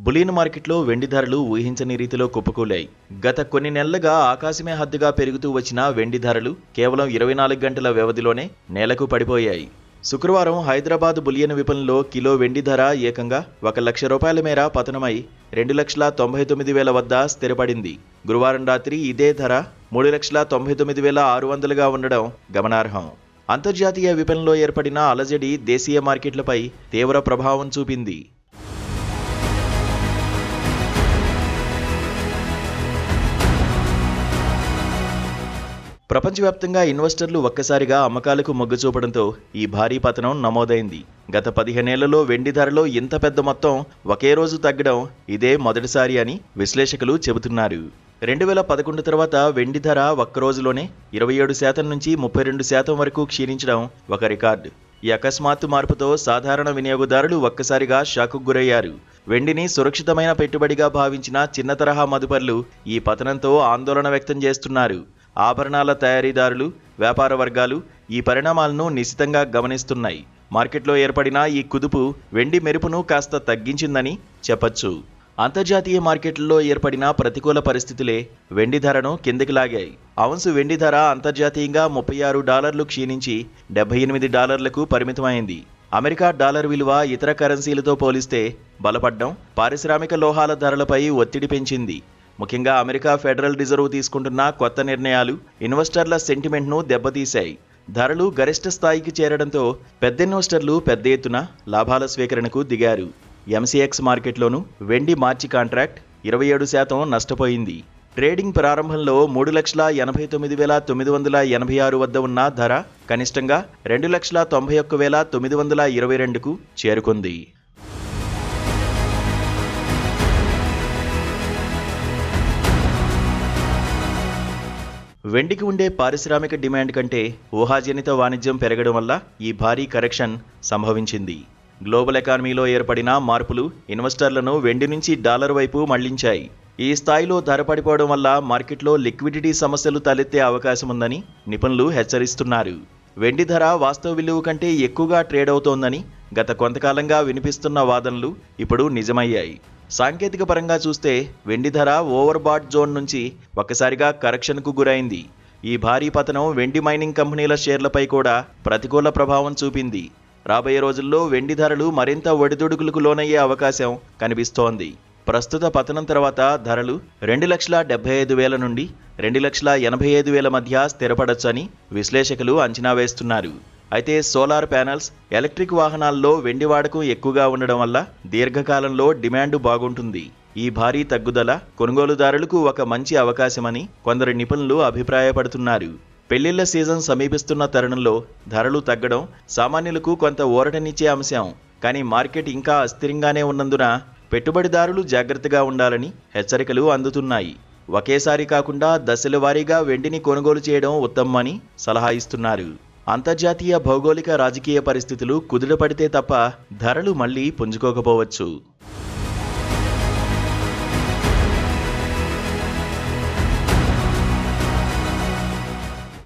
Bullion మార్కెట్లో వెండి ధరలు ఊహించని రీతిలో కుప్పకూలాయి. గత కొన్ని నెలలుగా ఆకాశమే హద్దుగా పెరుగుతూ వచ్చిన వెండి ధరలు కేవలం 24 గంటల వ్యవధిలోనే నేలకు పడిపోయాయి. శుక్రవారం హైదరాబాద్ బులియన్ విపణిలో కిలో వెండి ధర ఏకంగా 1 లక్ష రూపాయల మేర పతనమై 2,99,000 వద్ద స్థిరపడింది. గురువారం రాత్రి ఇదే ధర 3,99,600గా ఉండడం గమనార్హం. అంతర్జాతీయ విపణిలో ఏర్పడిన అలజడి దేశీయ మార్కెట్లపై తీవ్ర ప్రభావం చూపింది. ప్రపంచవ్యాప్తంగా ఇన్వెస్టర్లు ఒక్కసారిగా అమ్మకాలకు మొగ్గు చూపడంతో ఈ భారీ పతనం నమోదైంది. గత 15 ఏళ్లలో వెండి ధరలో ఇంత పెద్ద మొత్తం ఒకే రోజు తగ్గడం ఇదే మొదటిసారి అని విశ్లేషకులు చెబుతున్నారు. 2011 తర్వాత వెండి ధర ఒక్క రోజులోనే 27% నుంచి 32% వరకు క్షీణించడం ఒక రికార్డు. ఈ అకస్మాత్తు మార్పుతో సాధారణ వినియోగదారులు ఒక్కసారిగా షాకుకు గురయ్యారు. వెండిని సురక్షితమైన పెట్టుబడిగా భావించిన చిన్న తరహా మదుపర్లు ఈ పతనంతో ఆందోళన వ్యక్తం చేస్తున్నారు. ఆభరణాల తయారీదారులు, వ్యాపార వర్గాలు ఈ పరిణామాలను నిశితంగా గమనిస్తున్నాయి. మార్కెట్లో ఏర్పడిన ఈ కుదుపు వెండి మెరుపును కాస్త తగ్గించిందని చెప్పొచ్చు. అంతర్జాతీయ మార్కెట్లలో ఏర్పడిన ప్రతికూల పరిస్థితులే వెండి ధరను కిందికి లాగాయి. ఔన్సు వెండి ధర అంతర్జాతీయంగా $36 క్షీణించి $78లకు పరిమితమైంది. అమెరికా డాలర్ విలువ ఇతర కరెన్సీలతో పోలిస్తే బలపడ్డం పారిశ్రామిక లోహాల ధరలపై ఒత్తిడి పెంచింది. ముఖ్యంగా అమెరికా ఫెడరల్ రిజర్వ్ తీసుకుంటున్న కొత్త నిర్ణయాలు ఇన్వెస్టర్ల సెంటిమెంట్ను దెబ్బతీశాయి. ధరలు గరిష్ట స్థాయికి చేరడంతో పెద్ద ఇన్వెస్టర్లు పెద్ద ఎత్తున లాభాల స్వీకరణకు దిగారు. ఎంసీఎక్స్ మార్కెట్లోనూ వెండి మార్చి కాంట్రాక్ట్ 27% నష్టపోయింది. ట్రేడింగ్ ప్రారంభంలో 3,89,986 వద్ద ఉన్న ధర కనిష్టంగా 2,91,922కు చేరుకుంది. వెండికి ఉండే పారిశ్రామిక డిమాండ్ కంటే ఊహాజనిత వాణిజ్యం పెరగడం వల్ల ఈ భారీ కరెక్షన్ సంభవించింది. గ్లోబల్ ఎకానమీలో ఏర్పడిన మార్పులు ఇన్వెస్టర్లను వెండి నుంచి డాలర్ వైపు మళ్లించాయి. ఈ స్థాయిలో ధర పడిపోవడం వల్ల మార్కెట్లో లిక్విడిటీ సమస్యలు తలెత్తే అవకాశం ఉందని నిపుణులు హెచ్చరిస్తున్నారు. వెండి ధర వాస్తవ విలువ కంటే ఎక్కువగా ట్రేడ్ అవుతోందని గత కొంతకాలంగా వినిపిస్తున్న వాదనలు ఇప్పుడు నిజమయ్యాయి. సాంకేతిక పరంగా చూస్తే వెండి ధర ఓవర్బాట్ జోన్ నుంచి ఒక్కసారిగా కరెక్షన్కు గురైంది. ఈ భారీ పతనం వెండి మైనింగ్ కంపెనీల షేర్లపై కూడా ప్రతికూల ప్రభావం చూపింది. రాబోయే రోజుల్లో వెండి ధరలు మరింత ఒడిదుడుకులకు లోనయ్యే అవకాశం కనిపిస్తోంది. ప్రస్తుత పతనం తర్వాత ధరలు 2,75,000 నుండి 2,85,000 మధ్య స్థిరపడొచ్చని విశ్లేషకులు అంచనా వేస్తున్నారు. అయితే సోలార్ ప్యానెల్స్, ఎలక్ట్రిక్ వాహనాల్లో వెండి వాడకం ఎక్కువగా ఉండడం వల్ల దీర్ఘకాలంలో డిమాండ్ బాగుంటుంది. ఈ భారీ తగ్గుదల కొనుగోలుదారులకు ఒక మంచి అవకాశమని కొందరు నిపుణులు అభిప్రాయపడుతున్నారు. పెళ్లిళ్ల సీజన్ సమీపిస్తున్న తరుణంలో ధరలు తగ్గడం సామాన్యులకు కొంత ఊరటనిచ్చే అంశం. కానీ మార్కెట్ ఇంకా అస్థిరంగానే ఉన్నందున పెట్టుబడిదారులు జాగ్రత్తగా ఉండాలని హెచ్చరికలు అందుతున్నాయి. ఒకేసారి కాకుండా దశల వారీగా వెండిని కొనుగోలు చేయడం ఉత్తమమని సలహా ఇస్తున్నారు. అంతర్జాతీయ భౌగోళిక రాజకీయ పరిస్థితులు కుదుటపడితే తప్ప ధరలు మళ్లీ పుంజుకోకపోవచ్చు.